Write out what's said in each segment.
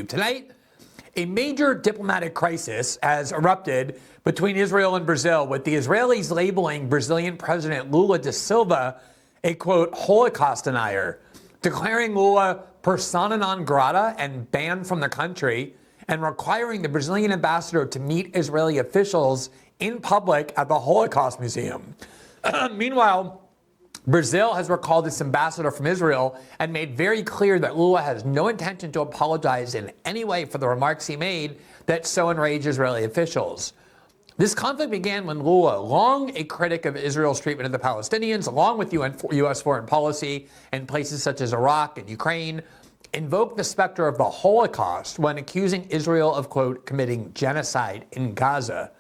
Tonight, a major diplomatic crisis has erupted between Israel and Brazil, with the Israelis labeling Brazilian President Lula da Silva a, quote, Holocaust denier, declaring Lula persona non grata and banned from the country, and requiring the Brazilian ambassador to meet Israeli officials in public at the Holocaust Museum. Meanwhile, Brazil has recalled its ambassador from Israel and made very clear that Lula has no intention to apologize in any way for the remarks he made that so enraged Israeli officials. This conflict began when Lula, long a critic of Israel's treatment of the Palestinians, along with U.S. foreign policy in places such as Iraq and Ukraine, invoked the specter of the Holocaust when accusing Israel of, quote, committing genocide in Gaza.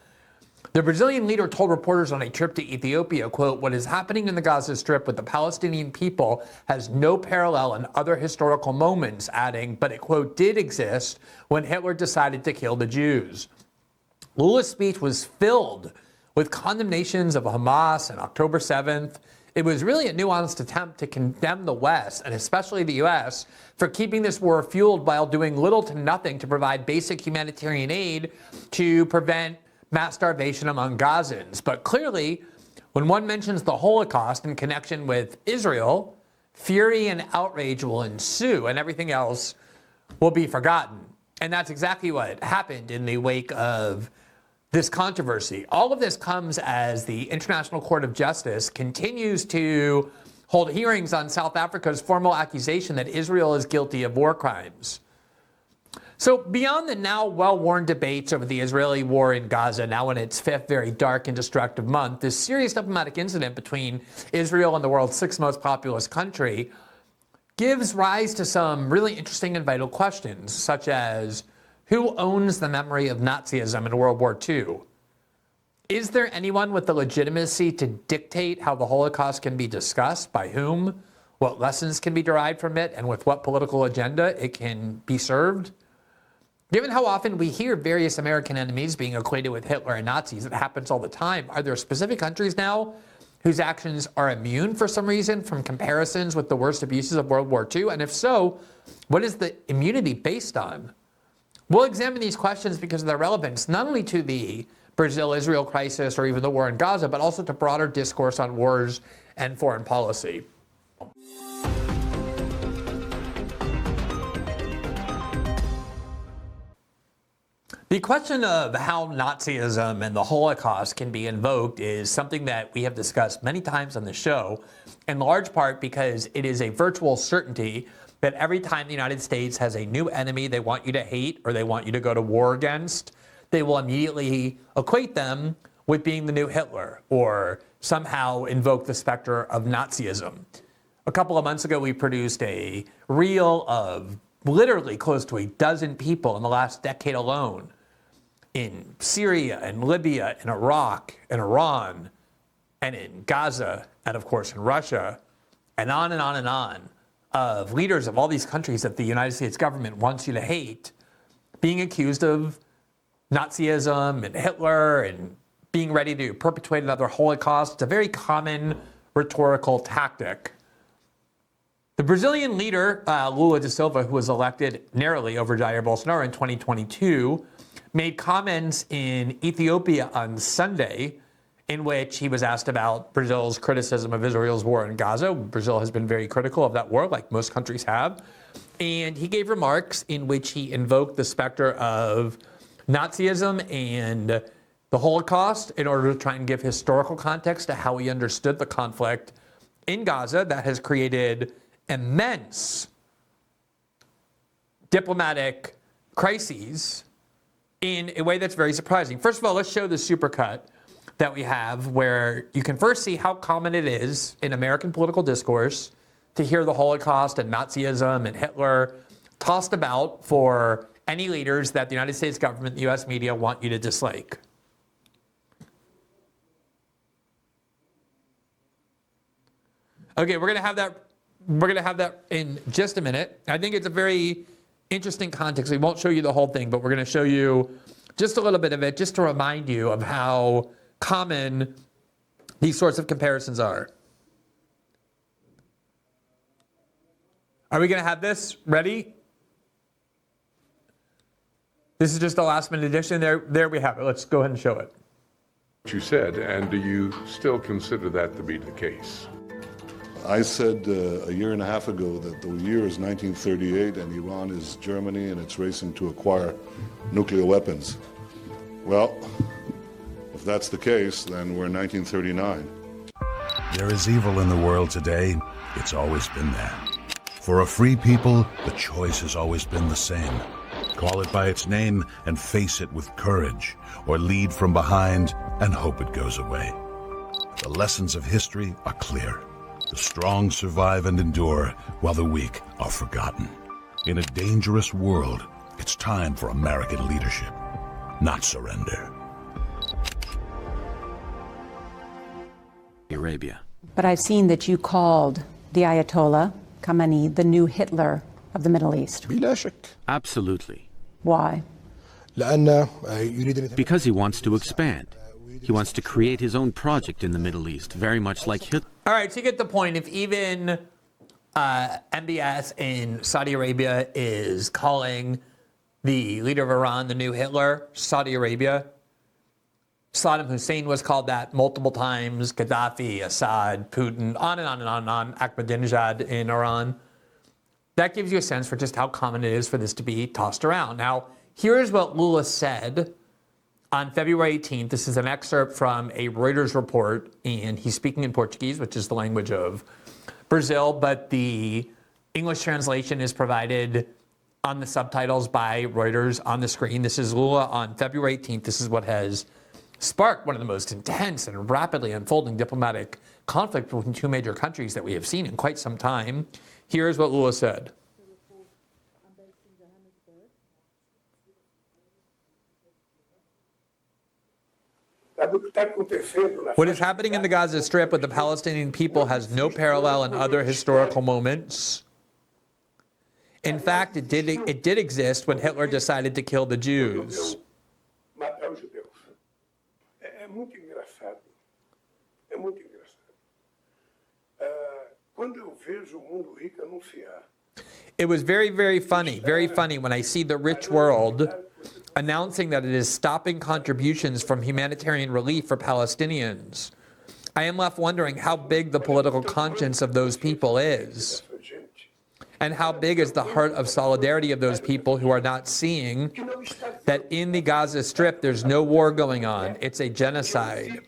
The Brazilian leader told reporters on a trip to Ethiopia, quote, what is happening in the Gaza Strip with the Palestinian people has no parallel in other historical moments, adding, but it, quote, did exist when Hitler decided to kill the Jews. Lula's speech was filled with condemnations of Hamas and October 7th. It was really a nuanced attempt to condemn the West, and especially the U.S., for keeping this war fueled while doing little to nothing to provide basic humanitarian aid to prevent mass starvation among Gazans. But clearly, when one mentions the Holocaust in connection with Israel, fury and outrage will ensue, and everything else will be forgotten. And that's exactly what happened in the wake of this controversy. All of this comes as the International Court of Justice continues to hold hearings on South Africa's formal accusation that Israel is guilty of war crimes. So beyond the now well-worn debates over the Israeli war in Gaza, now in its fifth very dark and destructive month, this serious diplomatic incident between Israel and the world's sixth most populous country gives rise to some really interesting and vital questions, such as who owns the memory of Nazism in World War II? Is there anyone with the legitimacy to dictate how the Holocaust can be discussed, by whom, what lessons can be derived from it, and with what political agenda it can be served? Given how often we hear various American enemies being equated with Hitler and Nazis, it happens all the time, are there specific countries now whose actions are immune for some reason from comparisons with the worst abuses of World War II? And if so, what is the immunity based on? We'll examine these questions because of their relevance not only to the Brazil-Israel crisis or even the war in Gaza, but also to broader discourse on wars and foreign policy. The question of how Nazism and the Holocaust can be invoked is something that we have discussed many times on the show, in large part because it is a virtual certainty that every time the United States has a new enemy they want you to hate or they want you to go to war against, they will immediately equate them with being the new Hitler or somehow invoke the specter of Nazism. A couple of months ago, we produced a reel of literally close to a dozen people in the last decade alone in Syria and Libya and Iraq and Iran and in Gaza and, of course, in Russia, and on and on and on, of leaders of all these countries that the United States government wants you to hate being accused of Nazism and Hitler and being ready to perpetuate another Holocaust. It's a very common rhetorical tactic. The Brazilian leader, Lula da Silva, who was elected narrowly over Jair Bolsonaro in 2022, made comments in Ethiopia on Sunday in which he was asked about Brazil's criticism of Israel's war in Gaza. Brazil has been very critical of that war, like most countries have. And he gave remarks in which he invoked the specter of Nazism and the Holocaust in order to try and give historical context to how he understood the conflict in Gaza that has created immense diplomatic crises in a way that's very surprising. First of all, let's show the supercut that we have where you can first see how common it is in American political discourse to hear the Holocaust and Nazism and Hitler tossed about for any leaders that the United States government, the U.S. media want you to dislike. Okay, we're gonna have that in just a minute. I think it's a very interesting context. We won't show you the whole thing, but we're gonna show you just a little bit of it, just to remind you of how common these sorts of comparisons are. Are we gonna have this ready? This is just a last-minute edition. There we have it. Let's go ahead and show it. What you said, and do you still consider that to be the case? I said a year and a half ago that the year is 1938 and Iran is Germany and it's racing to acquire nuclear weapons. Well, if that's the case, then we're in 1939. There is evil in the world today. It's always been there. For a free people, the choice has always been the same. Call it by its name and face it with courage, or lead from behind and hope it goes away. The lessons of history are clear. The strong survive and endure, while the weak are forgotten. In a dangerous world, it's time for American leadership, not surrender. Arabia. But I've seen that you called the Ayatollah Khamenei the new Hitler of the Middle East. بلا شك. Absolutely. Why? لأن يريد Because he wants to expand. He wants to create his own project in the Middle East, very much like Hitler. All right, so you get the point. If even MBS in Saudi Arabia is calling the leader of Iran the new Hitler, Saudi Arabia, Saddam Hussein was called that multiple times, Gaddafi, Assad, Putin, on and on and on and on, Ahmadinejad in Iran. That gives you a sense for just how common it is for this to be tossed around. Now, here's what Lula said on February 18th. This is an excerpt from a Reuters report, and he's speaking in Portuguese, which is the language of Brazil, but the English translation is provided on the subtitles by Reuters on the screen. This is Lula on February 18th. This is what has sparked one of the most intense and rapidly unfolding diplomatic conflict between two major countries that we have seen in quite some time. Here's what Lula said. What is happening in the Gaza Strip with the Palestinian people has no parallel in other historical moments. In fact, it did exist when Hitler decided to kill the Jews. It was very, very funny when I see the rich world announcing that it is stopping contributions from humanitarian relief for Palestinians. I am left wondering how big the political conscience of those people is. And how big is the heart of solidarity of those people who are not seeing that in the Gaza Strip there's no war going on. It's a genocide.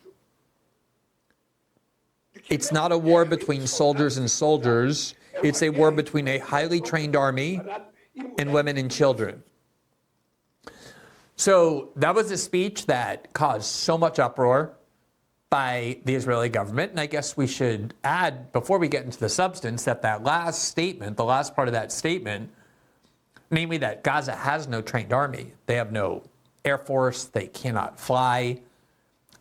It's not a war between soldiers and soldiers. It's a war between a highly trained army and women and children. So that was a speech that caused so much uproar by the Israeli government. And I guess we should add, before we get into the substance, that last statement, the last part of that statement, namely that Gaza has no trained army. They have no air force. They cannot fly.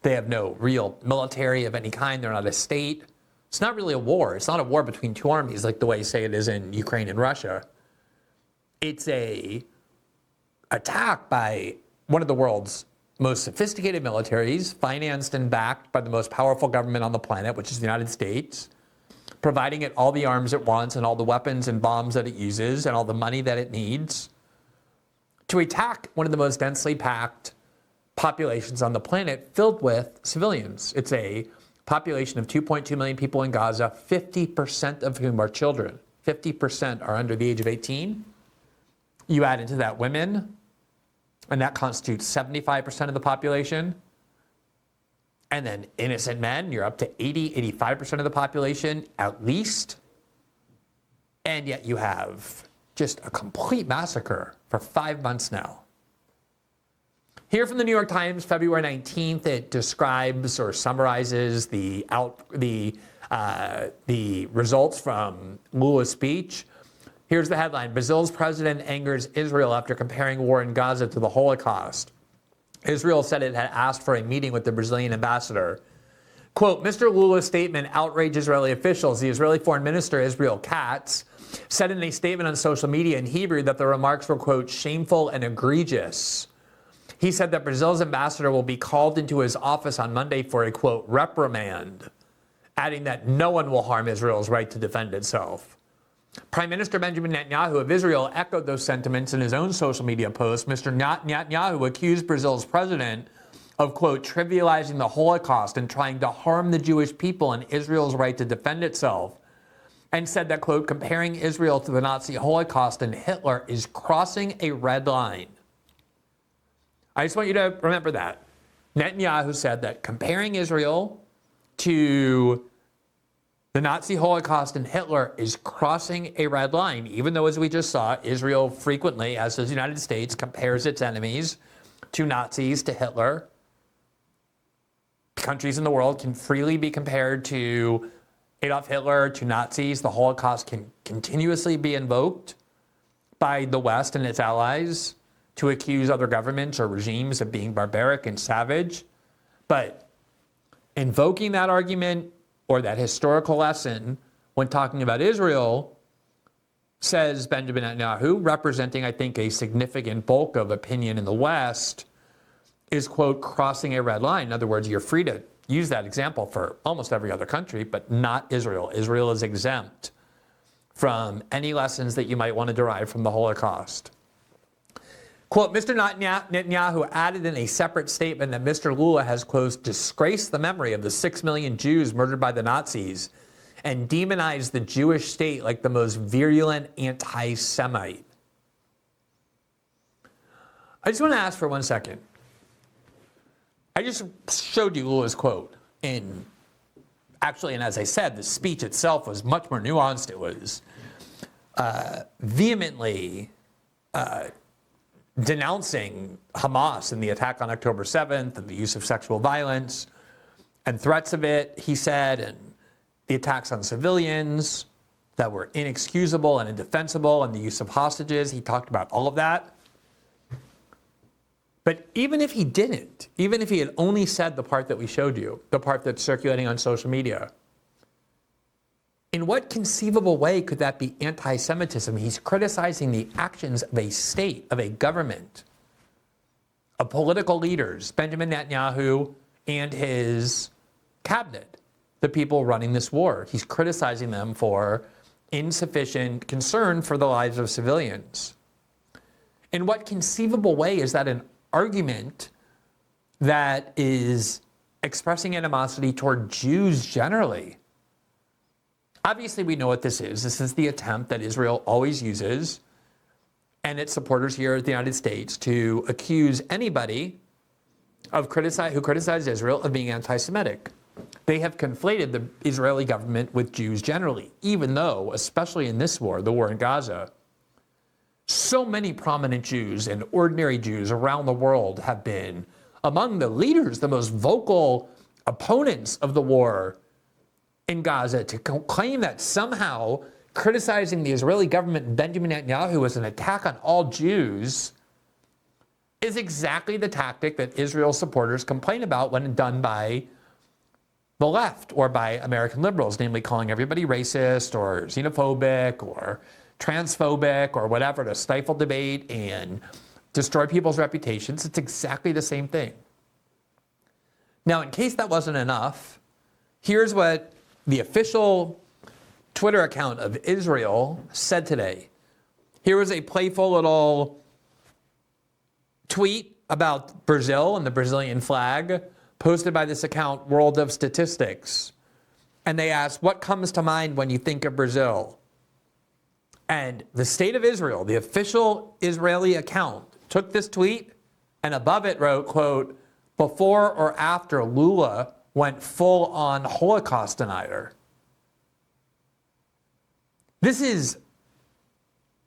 They have no real military of any kind. They're not a state. It's not really a war. It's not a war between two armies like the way, say, it is in Ukraine and Russia. It's a attack by one of the world's most sophisticated militaries, financed and backed by the most powerful government on the planet, which is the United States, providing it all the arms it wants and all the weapons and bombs that it uses and all the money that it needs to attack one of the most densely packed populations on the planet filled with civilians. It's a population of 2.2 million people in Gaza, 50% of whom are children. 50% are under the age of 18. You add into that women, and that constitutes 75% of the population. And then innocent men, you're up to 80, 85% of the population at least. And yet you have just a complete massacre for 5 months now. Here from the New York Times, February 19th, it describes or summarizes the results from Lula's speech. Here's the headline: Brazil's president angers Israel after comparing war in Gaza to the Holocaust. Israel said it had asked for a meeting with the Brazilian ambassador. Quote, Mr. Lula's statement outraged Israeli officials. The Israeli foreign minister, Israel Katz, said in a statement on social media in Hebrew that the remarks were, quote, shameful and egregious. He said that Brazil's ambassador will be called into his office on Monday for a, quote, reprimand, adding that no one will harm Israel's right to defend itself. Prime Minister Benjamin Netanyahu of Israel echoed those sentiments in his own social media post. Mr. Netanyahu accused Brazil's president of, quote, trivializing the Holocaust and trying to harm the Jewish people and Israel's right to defend itself, and said that, quote, comparing Israel to the Nazi Holocaust and Hitler is crossing a red line. I just want you to remember that. Netanyahu said that comparing Israel to the Nazi Holocaust and Hitler is crossing a red line, even though, as we just saw, Israel frequently, as does the United States, compares its enemies to Nazis, to Hitler. Countries in the world can freely be compared to Adolf Hitler, to Nazis. The Holocaust can continuously be invoked by the West and its allies to accuse other governments or regimes of being barbaric and savage. But invoking that argument or that historical lesson when talking about Israel, says Benjamin Netanyahu, representing, I think, a significant bulk of opinion in the West, is, quote, crossing a red line. In other words, you're free to use that example for almost every other country, but not Israel. Israel is exempt from any lessons that you might want to derive from the Holocaust. Quote, Mr. Netanyahu added in a separate statement that Mr. Lula has, quote, disgraced the memory of the 6 million Jews murdered by the Nazis and demonized the Jewish state like the most virulent anti-Semite. I just want to ask for 1 second. I just showed you Lula's quote. And as I said, the speech itself was much more nuanced. It was vehemently denouncing Hamas and the attack on October 7th and the use of sexual violence and threats of it, he said, and the attacks on civilians that were inexcusable and indefensible and the use of hostages. He talked about all of that. But even if he didn't, even if he had only said the part that we showed you, the part that's circulating on social media, in what conceivable way could that be anti-Semitism? He's criticizing the actions of a state, of a government, of political leaders, Benjamin Netanyahu and his cabinet, the people running this war. He's criticizing them for insufficient concern for the lives of civilians. In what conceivable way is that an argument that is expressing animosity toward Jews generally? Obviously, we know what this is. This is the attempt that Israel always uses, and its supporters here at the United States, to accuse anybody who criticizes Israel of being anti-Semitic. They have conflated the Israeli government with Jews generally, even though, especially in this war, the war in Gaza, so many prominent Jews and ordinary Jews around the world have been among the leaders, the most vocal opponents of the war in Gaza, to claim that somehow criticizing the Israeli government and Benjamin Netanyahu as an attack on all Jews is exactly the tactic that Israel supporters complain about when done by the left or by American liberals, namely calling everybody racist or xenophobic or transphobic or whatever to stifle debate and destroy people's reputations. It's exactly the same thing. Now, in case that wasn't enough, here's what the official Twitter account of Israel said today. Here was a playful little tweet about Brazil and the Brazilian flag posted by this account, World of Statistics. And they asked, what comes to mind when you think of Brazil? And the State of Israel, the official Israeli account, took this tweet and above it wrote, quote, before or after Lula went full-on Holocaust denier. This is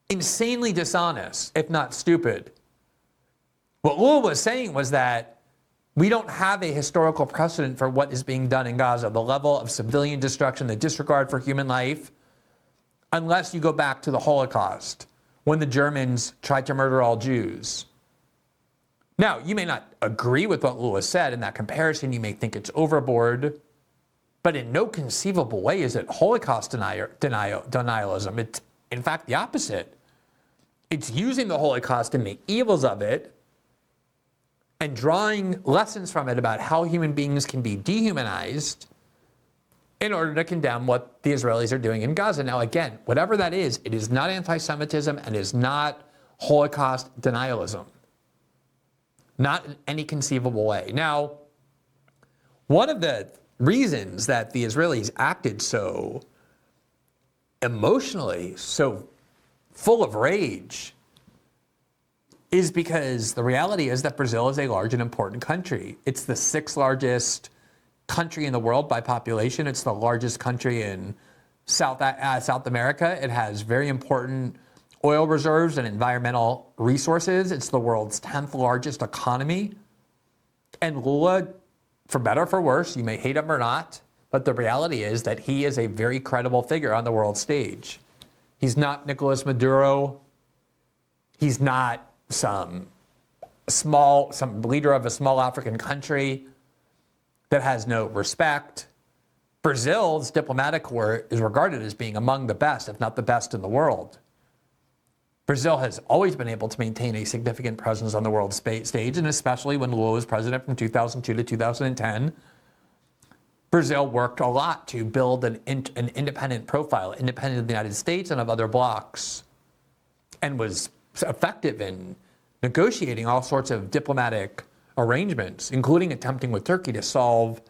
insanely dishonest, if not stupid. What Lula was saying was that we don't have a historical precedent for what is being done in Gaza, the level of civilian destruction, the disregard for human life, unless you go back to the Holocaust, when the Germans tried to murder all Jews. Now, you may not agree with what Lula said in that comparison. You may think it's overboard, but in no conceivable way is it Holocaust denialism. It's, in fact, the opposite. It's using the Holocaust and the evils of it and drawing lessons from it about how human beings can be dehumanized in order to condemn what the Israelis are doing in Gaza. Now, again, whatever that is, it is not anti-Semitism and is not Holocaust denialism. Not in any conceivable way. Now, one of the reasons that the Israelis acted so emotionally, so full of rage, is because the reality is that Brazil is a large and important country. It's the 6th largest country in the world by population. It's the largest country in South America. It has very important oil reserves and environmental resources. It's the world's 10th largest economy. And Lula, for better or for worse, you may hate him or not, but the reality is that he is a very credible figure on the world stage. He's not Nicolas Maduro. He's not some leader of a small African country that has no respect. Brazil's diplomatic corps is regarded as being among the best, if not the best in the world. Brazil has always been able to maintain a significant presence on the world stage, and especially when Lula was president from 2002 to 2010, Brazil worked a lot to build an independent profile, independent of the United States and of other blocs, and was effective in negotiating all sorts of diplomatic arrangements, including attempting with Turkey to solve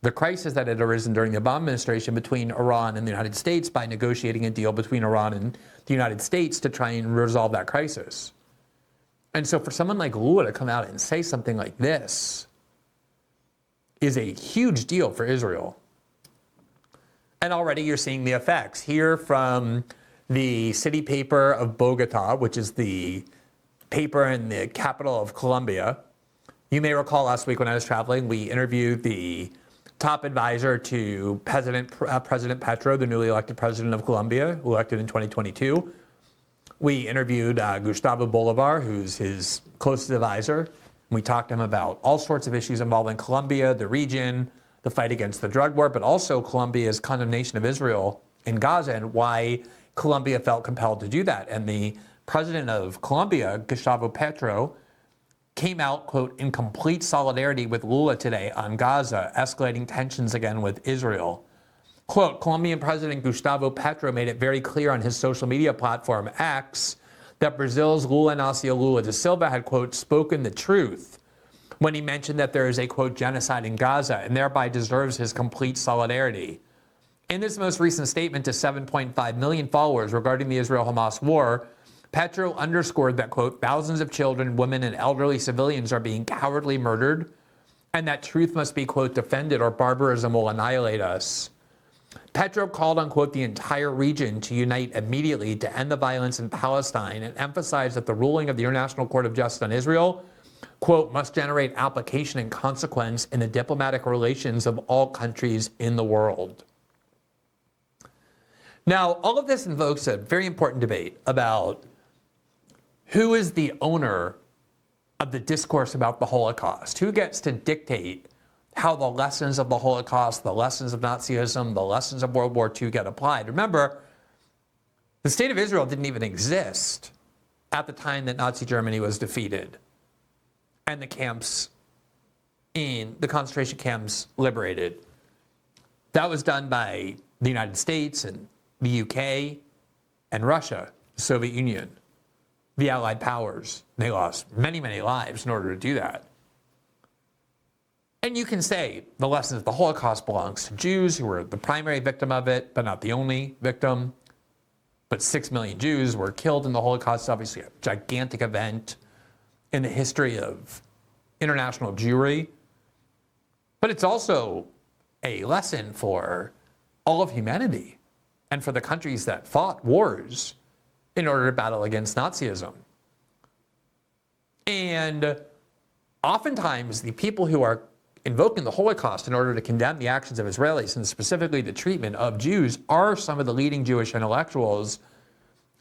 the crisis that had arisen during the Obama administration between Iran and the United States by negotiating a deal between Iran and the United States to try and resolve that crisis. And so for someone like Lula to come out and say something like this is a huge deal for Israel. And already you're seeing the effects here from the city paper of Bogota, which is the paper in the capital of Colombia. You may recall last week when I was traveling, we interviewed the top advisor to President Petro, the newly elected president of Colombia, elected in 2022. We interviewed Gustavo Bolivar, who's his closest advisor. We talked to him about all sorts of issues involving Colombia, the region, the fight against the drug war, but also Colombia's condemnation of Israel in Gaza and why Colombia felt compelled to do that. And the president of Colombia, Gustavo Petro, came out, quote, in complete solidarity with Lula today on Gaza, escalating tensions again with Israel. Quote, Colombian President Gustavo Petro made it very clear on his social media platform, X, that Brazil's Lula Inácio Lula da Silva had, quote, spoken the truth when he mentioned that there is a, quote, genocide in Gaza and thereby deserves his complete solidarity. In this most recent statement to 7.5 million followers regarding the Israel-Hamas war, Petro underscored that, quote, thousands of children, women, and elderly civilians are being cowardly murdered, and that truth must be, quote, defended or barbarism will annihilate us. Petro called on, quote, the entire region to unite immediately to end the violence in Palestine and emphasized that the ruling of the International Court of Justice on Israel, quote, must generate application and consequence in the diplomatic relations of all countries in the world. Now, all of this invokes a very important debate about who is the owner of the discourse about the Holocaust? Who gets to dictate how the lessons of the Holocaust, the lessons of Nazism, the lessons of World War II get applied? Remember, the state of Israel didn't even exist at the time that Nazi Germany was defeated and the camps in the concentration camps liberated. That was done by the United States and the UK and Russia, the Soviet Union, the Allied powers. They lost many, many lives in order to do that. And you can say the lessons of the Holocaust belongs to Jews who were the primary victim of it, but not the only victim. But 6 million Jews were killed in the Holocaust, obviously a gigantic event in the history of international Jewry. But it's also a lesson for all of humanity and for the countries that fought wars in order to battle against Nazism. And oftentimes the people who are invoking the Holocaust in order to condemn the actions of Israelis and specifically the treatment of Jews are some of the leading Jewish intellectuals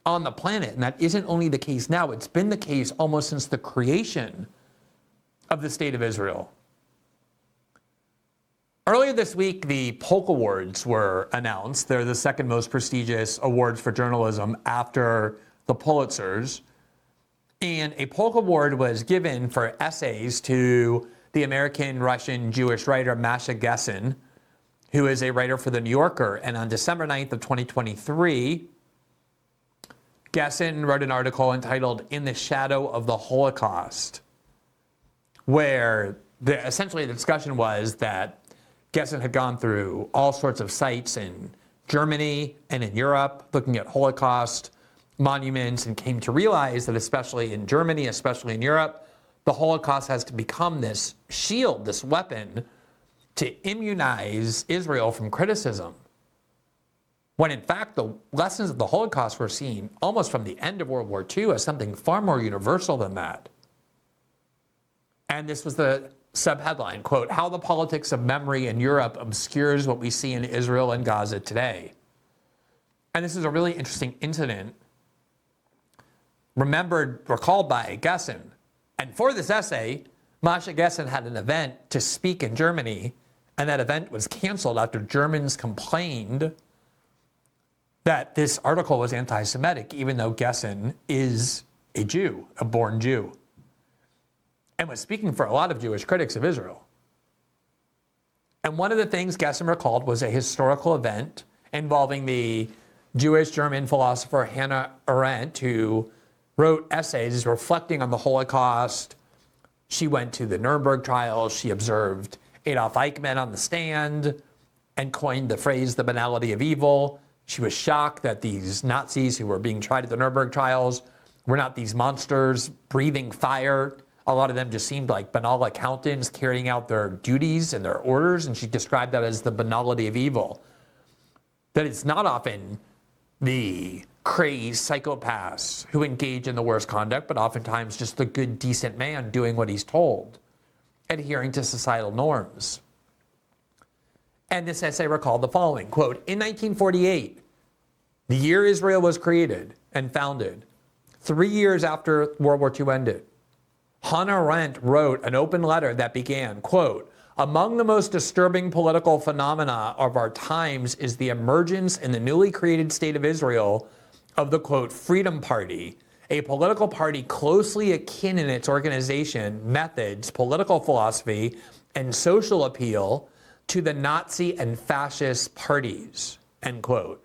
on the planet. And that isn't only the case now, it's been the case almost since the creation of the State of Israel. Earlier this week, the Polk Awards were announced. They're the second most prestigious awards for journalism after the Pulitzers. And a Polk Award was given for essays to the American-Russian Jewish writer Masha Gessen, who is a writer for The New Yorker. And on December 9th of 2023, Gesson wrote an article entitled "In the Shadow of the Holocaust," where essentially the discussion was that Gesson had gone through all sorts of sites in Germany and in Europe looking at Holocaust monuments, and came to realize that especially in Germany, especially in Europe, the Holocaust has to become this shield, this weapon to immunize Israel from criticism. When in fact, the lessons of the Holocaust were seen almost from the end of World War II as something far more universal than that. And this was the subheadline, quote, "How the politics of memory in Europe obscures what we see in Israel and Gaza today." And this is a really interesting incident recalled by Gesson. And for this essay, Masha Gesson had an event to speak in Germany, and that event was canceled after Germans complained that this article was anti-Semitic, even though Gesson is a Jew, a born Jew, and was speaking for a lot of Jewish critics of Israel. And one of the things Gesson recalled was a historical event involving the Jewish German philosopher Hannah Arendt, who wrote essays reflecting on the Holocaust. She went to the Nuremberg trials. She observed Adolf Eichmann on the stand and coined the phrase "the banality of evil." She was shocked that these Nazis who were being tried at the Nuremberg trials were not these monsters breathing fire. A lot of them just seemed like banal accountants carrying out their duties and their orders, and she described that as the banality of evil. That it's not often the crazed psychopaths who engage in the worst conduct, but oftentimes just the good, decent man doing what he's told, adhering to societal norms. And this essay recalled the following, quote, "In 1948, the year Israel was created and founded, 3 years after World War II ended, Hannah Arendt wrote an open letter that began, quote, among the most disturbing political phenomena of our times is the emergence in the newly created state of Israel of the, quote, Freedom Party, a political party closely akin in its organization, methods, political philosophy, and social appeal to the Nazi and fascist parties, end quote.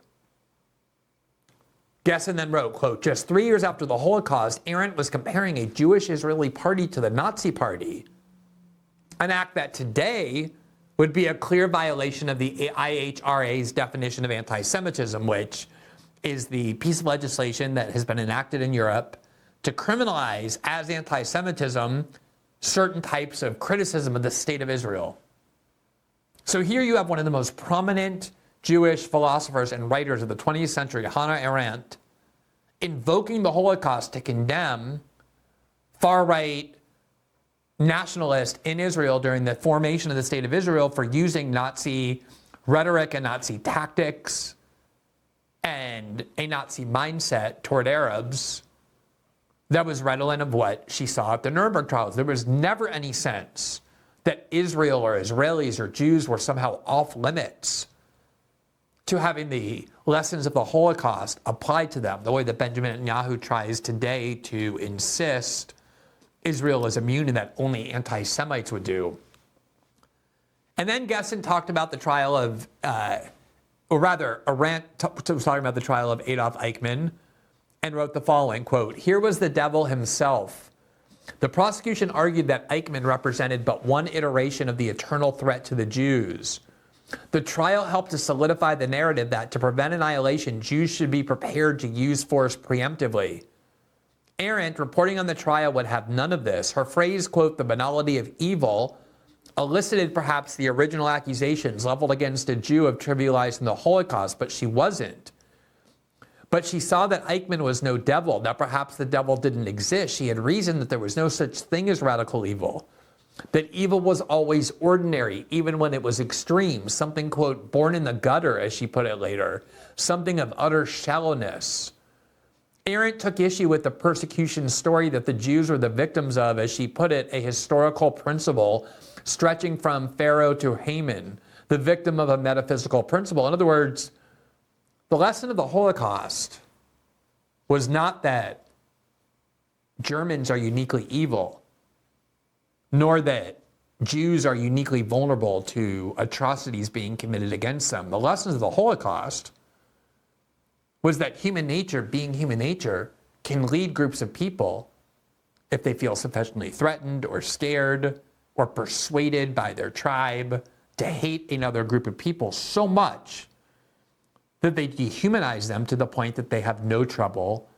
Gesson then wrote, quote, just 3 years after the Holocaust, Arendt was comparing a Jewish Israeli party to the Nazi party, an act that today would be a clear violation of the IHRA's definition of anti-Semitism, which is the piece of legislation that has been enacted in Europe to criminalize as anti-Semitism certain types of criticism of the state of Israel. So here you have one of the most prominent Jewish philosophers and writers of the 20th century, Hannah Arendt, invoking the Holocaust to condemn far-right nationalists in Israel during the formation of the state of Israel for using Nazi rhetoric and Nazi tactics and a Nazi mindset toward Arabs that was redolent of what she saw at the Nuremberg trials. There was never any sense that Israel or Israelis or Jews were somehow off limits to having the lessons of the Holocaust applied to them, the way that Benjamin Netanyahu tries today to insist Israel is immune and that only anti-Semites would do. And then Gesson talked about the trial of, Arendt was talking about the trial of Adolf Eichmann and wrote the following, quote, here was the devil himself. The prosecution argued that Eichmann represented but one iteration of the eternal threat to the Jews. The trial helped to solidify the narrative that to prevent annihilation, Jews should be prepared to use force preemptively. Arendt, reporting on the trial, would have none of this. Her phrase, quote, the banality of evil, elicited perhaps the original accusations leveled against a Jew of trivializing the Holocaust, but she wasn't. But she saw that Eichmann was no devil, that perhaps the devil didn't exist. She had reasoned that there was no such thing as radical evil, that evil was always ordinary, even when it was extreme, something, quote, born in the gutter, as she put it later, something of utter shallowness. Arendt took issue with the persecution story that the Jews were the victims of, as she put it, a historical principle stretching from Pharaoh to Haman, the victim of a metaphysical principle. In other words, the lesson of the Holocaust was not that Germans are uniquely evil, nor that Jews are uniquely vulnerable to atrocities being committed against them. The lessons of the Holocaust was that human nature, being human nature, can lead groups of people, if they feel sufficiently threatened or scared or persuaded by their tribe, to hate another group of people so much that they dehumanize them to the point that they have no trouble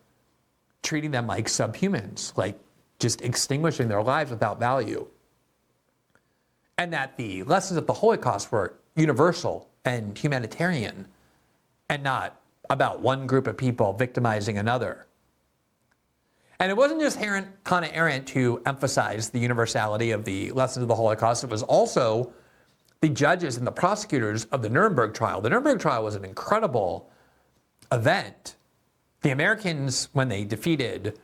treating them like subhumans, like just extinguishing their lives without value. And that the lessons of the Holocaust were universal and humanitarian and not about one group of people victimizing another. And it wasn't just Hannah Arendt who emphasized the universality of the lessons of the Holocaust. It was also the judges and the prosecutors of the Nuremberg trial. The Nuremberg trial was an incredible event. The Americans, when they defeated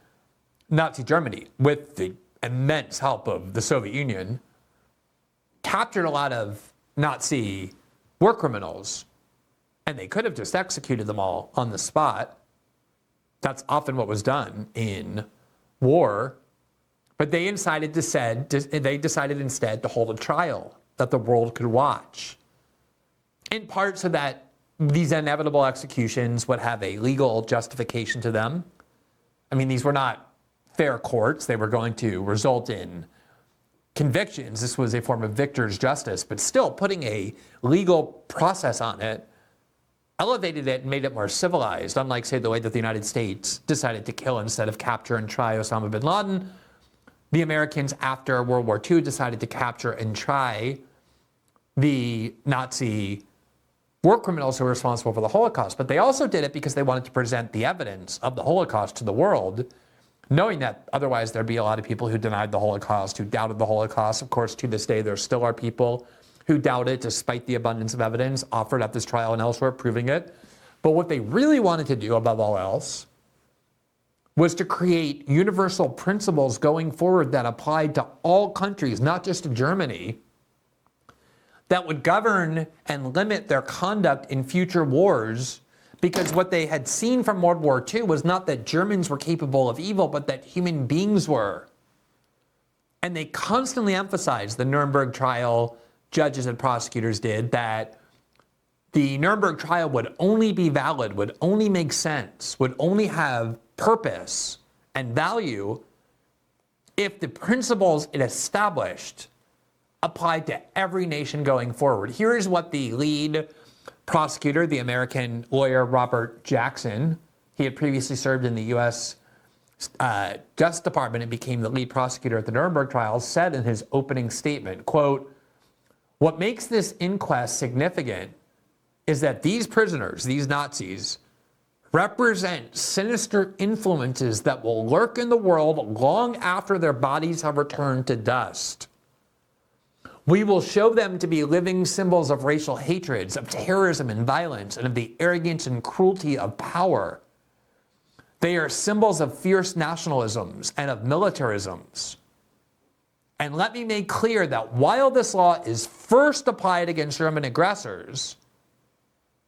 Nazi Germany with the immense help of the Soviet Union, captured a lot of Nazi war criminals, and they could have just executed them all on the spot. That's often what was done in war. But they decided instead to hold a trial that the world could watch, in part so that these inevitable executions would have a legal justification to them. I mean, these were not fair courts. They were going to result in convictions. This was a form of victor's justice, but still putting a legal process on it elevated it and made it more civilized, unlike, say, the way that the United States decided to kill instead of capture and try Osama bin Laden. The Americans, after World War II, decided to capture and try the Nazi war criminals who were responsible for the Holocaust. But they also did it because they wanted to present the evidence of the Holocaust to the world, knowing that otherwise there'd be a lot of people who denied the Holocaust, who doubted the Holocaust. Of course, to this day, there still are people who doubt it despite the abundance of evidence offered at this trial and elsewhere proving it. But what they really wanted to do, above all else, was to create universal principles going forward that applied to all countries, not just to Germany, that would govern and limit their conduct in future wars. Because what they had seen from World War II was not that Germans were capable of evil, but that human beings were. And they constantly emphasized, the Nuremberg trial judges and prosecutors did, that the Nuremberg trial would only be valid, would only make sense, would only have purpose and value if the principles it established applied to every nation going forward. Here is what the lead prosecutor, the American lawyer Robert Jackson, he had previously served in the U.S. Justice Department and became the lead prosecutor at the Nuremberg trials, said in his opening statement, quote, "What makes this inquest significant is that these prisoners, these Nazis, represent sinister influences that will lurk in the world long after their bodies have returned to dust. We will show them to be living symbols of racial hatreds, of terrorism and violence, and of the arrogance and cruelty of power. They are symbols of fierce nationalisms and of militarisms. And let me make clear that while this law is first applied against German aggressors,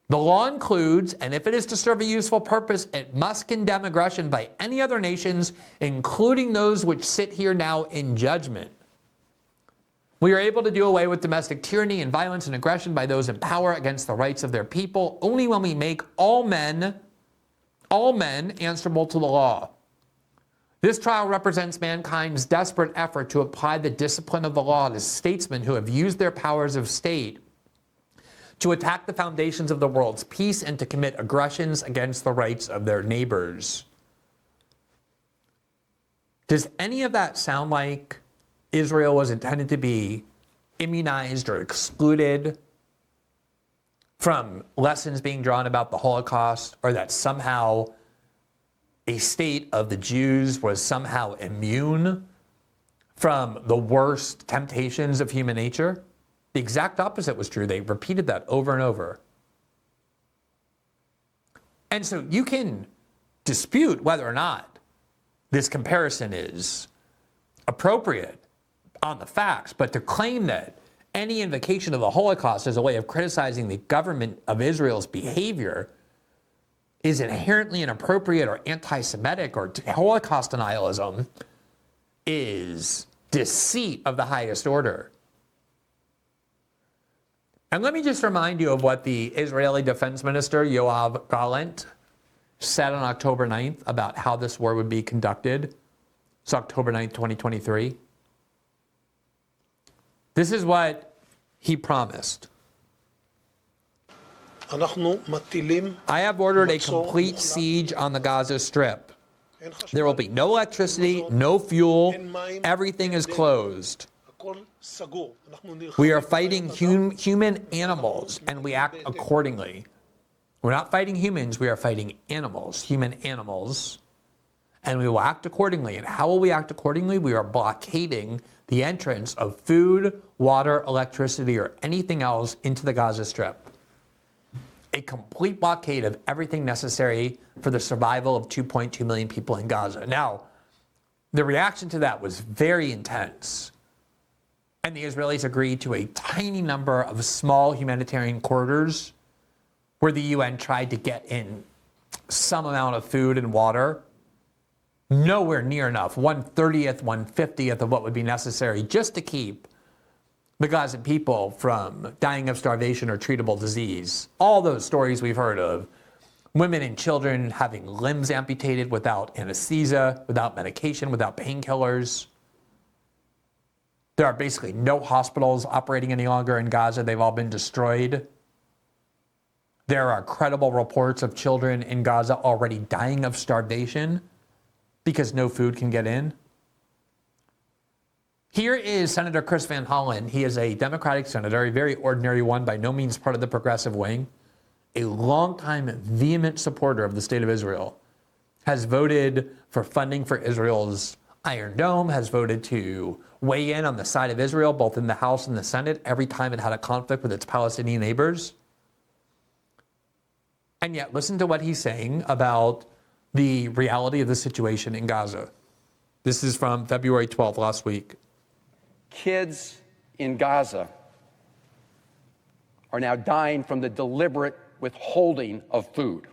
the law includes, and if it is to serve a useful purpose, it must condemn aggression by any other nations, including those which sit here now in judgment. We are able to do away with domestic tyranny and violence and aggression by those in power against the rights of their people only when we make all men answerable to the law. This trial represents mankind's desperate effort to apply the discipline of the law to statesmen who have used their powers of state to attack the foundations of the world's peace and to commit aggressions against the rights of their neighbors." Does any of that sound like Israel was intended to be immunized or excluded from lessons being drawn about the Holocaust, or that somehow a state of the Jews was somehow immune from the worst temptations of human nature? The exact opposite was true. They repeated that over and over. And so you can dispute whether or not this comparison is appropriate on the facts, but to claim that any invocation of the Holocaust as a way of criticizing the government of Israel's behavior is inherently inappropriate or anti-Semitic or Holocaust denialism is deceit of the highest order. And let me just remind you of what the Israeli Defense Minister, Yoav Gallant, said on October 9th about how this war would be conducted. It's October 9th, 2023. This is what he promised. I have ordered a complete siege on the Gaza Strip. There will be no electricity, no fuel. Everything is closed. We are fighting human animals, and we act accordingly. We're not fighting humans, we are fighting animals, human animals, and we will act accordingly. And how will we act accordingly? We are blockading the entrance of food, water, electricity, or anything else into the Gaza Strip. A complete blockade of everything necessary for the survival of 2.2 million people in Gaza. Now, the reaction to that was very intense. And the Israelis agreed to a tiny number of small humanitarian corridors where the UN tried to get in some amount of food and water. Nowhere near enough, 1/30th, 1/50th of what would be necessary just to keep the Gaza people from dying of starvation or treatable disease. All those stories we've heard of, women and children having limbs amputated without anesthesia, without medication, without painkillers. There are basically no hospitals operating any longer in Gaza. They've all been destroyed. There are credible reports of children in Gaza already dying of starvation because no food can get in. Here is Senator Chris Van Hollen. He is a Democratic senator, a very ordinary one, by no means part of the progressive wing, a longtime vehement supporter of the state of Israel, has voted for funding for Israel's Iron Dome, has voted to weigh in on the side of Israel, both in the House and the Senate, every time it had a conflict with its Palestinian neighbors. And yet, listen to what he's saying about the reality of the situation in Gaza. This is from February 12th, last week. Kids in Gaza are now dying from the deliberate withholding of food.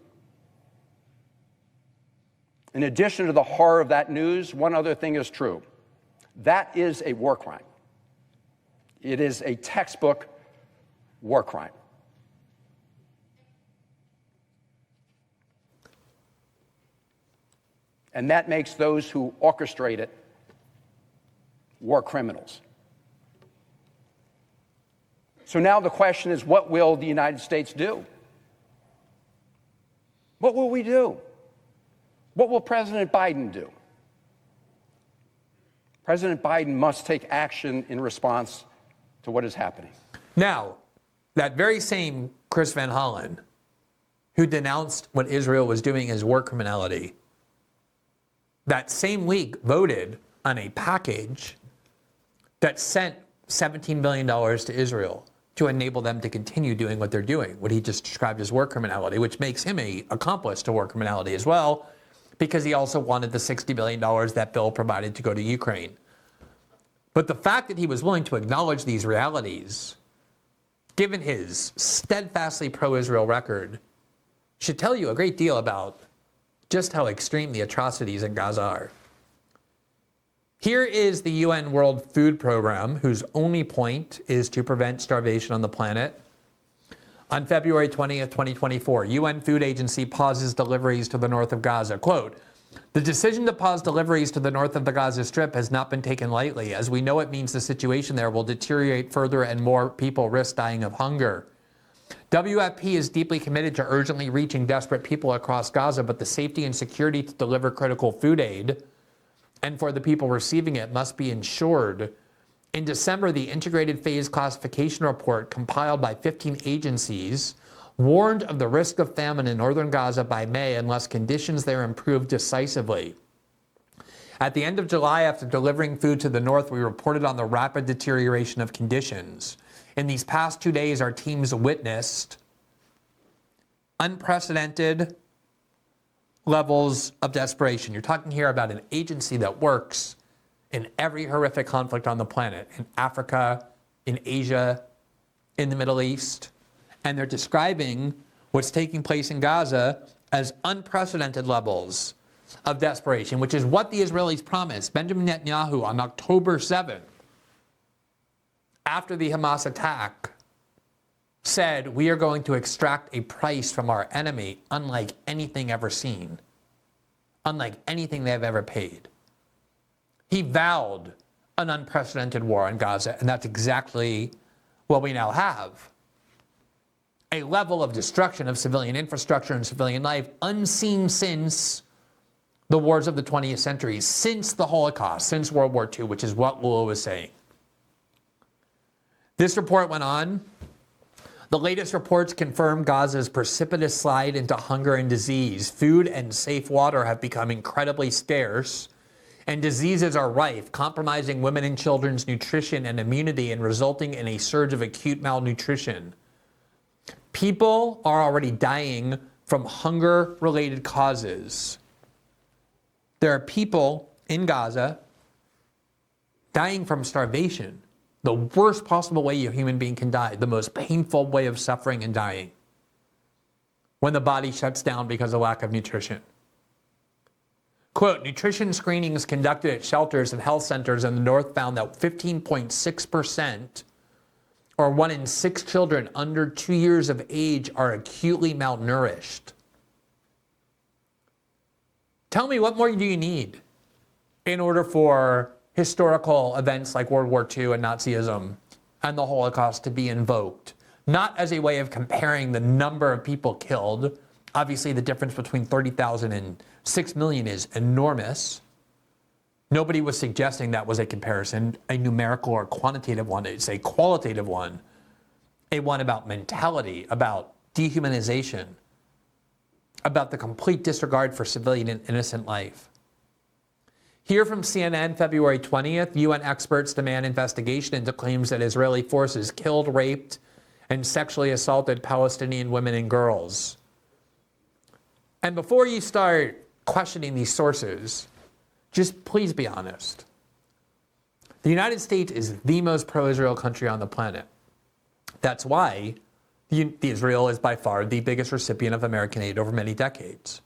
In addition to the horror of that news, one other thing is true. That is a war crime. It is a textbook war crime. And that makes those who orchestrate it war criminals. So now the question is, what will the United States do? What will we do? What will President Biden do? President Biden must take action in response to what is happening. Now, that very same Chris Van Hollen, who denounced what Israel was doing as war criminality, that same week voted on a package that sent $17 billion to Israel to enable them to continue doing what they're doing, what he just described as war criminality, which makes him an accomplice to war criminality as well, because he also wanted the $60 billion that bill provided to go to Ukraine. But the fact that he was willing to acknowledge these realities, given his steadfastly pro-Israel record, should tell you a great deal about just how extreme the atrocities in Gaza are. Here is the UN World Food Program, whose only point is to prevent starvation on the planet. On February 20th, 2024, UN Food Agency pauses deliveries to the north of Gaza. Quote, "The decision to pause deliveries to the north of the Gaza Strip has not been taken lightly, as we know it means the situation there will deteriorate further and more people risk dying of hunger. WFP is deeply committed to urgently reaching desperate people across Gaza, but the safety and security to deliver critical food aid and for the people receiving it must be ensured. In December, the Integrated Phase Classification Report, compiled by 15 agencies, warned of the risk of famine in northern Gaza by May unless conditions there improve decisively. At the end of July, after delivering food to the north, we reported on the rapid deterioration of conditions. In these past 2 days, our teams witnessed unprecedented levels of desperation." You're talking here about an agency that works in every horrific conflict on the planet, in Africa, in Asia, in the Middle East. And they're describing what's taking place in Gaza as unprecedented levels of desperation, which is what the Israelis promised. Benjamin Netanyahu on October 7th, after the Hamas attack, said, we are going to extract a price from our enemy unlike anything ever seen, unlike anything they've ever paid. He vowed an unprecedented war in Gaza, and that's exactly what we now have. A level of destruction of civilian infrastructure and civilian life unseen since the wars of the 20th century, since the Holocaust, since World War II, which is what Lula was saying. This report went on. The latest reports confirm Gaza's precipitous slide into hunger and disease. Food and safe water have become incredibly scarce, and diseases are rife, compromising women and children's nutrition and immunity and resulting in a surge of acute malnutrition. People are already dying from hunger-related causes. There are people in Gaza dying from starvation. The worst possible way a human being can die, the most painful way of suffering and dying, when the body shuts down because of lack of nutrition. Quote, nutrition screenings conducted at shelters and health centers in the north found that 15.6%, or 1 in 6 children under 2 years of age, are acutely malnourished. Tell me, what more do you need in order for historical events like World War II and Nazism and the Holocaust to be invoked? Not as a way of comparing the number of people killed. Obviously, the difference between 30,000 and 6 million is enormous. Nobody was suggesting that was a comparison, a numerical or quantitative one. It's a qualitative one, a one about mentality, about dehumanization, about the complete disregard for civilian and innocent life. Here from CNN, February 20th, UN experts demand investigation into claims that Israeli forces killed, raped, and sexually assaulted Palestinian women and girls. And before you start questioning these sources, just please be honest. The United States is the most pro-Israel country on the planet. That's why Israel is by far the biggest recipient of American aid over many decades,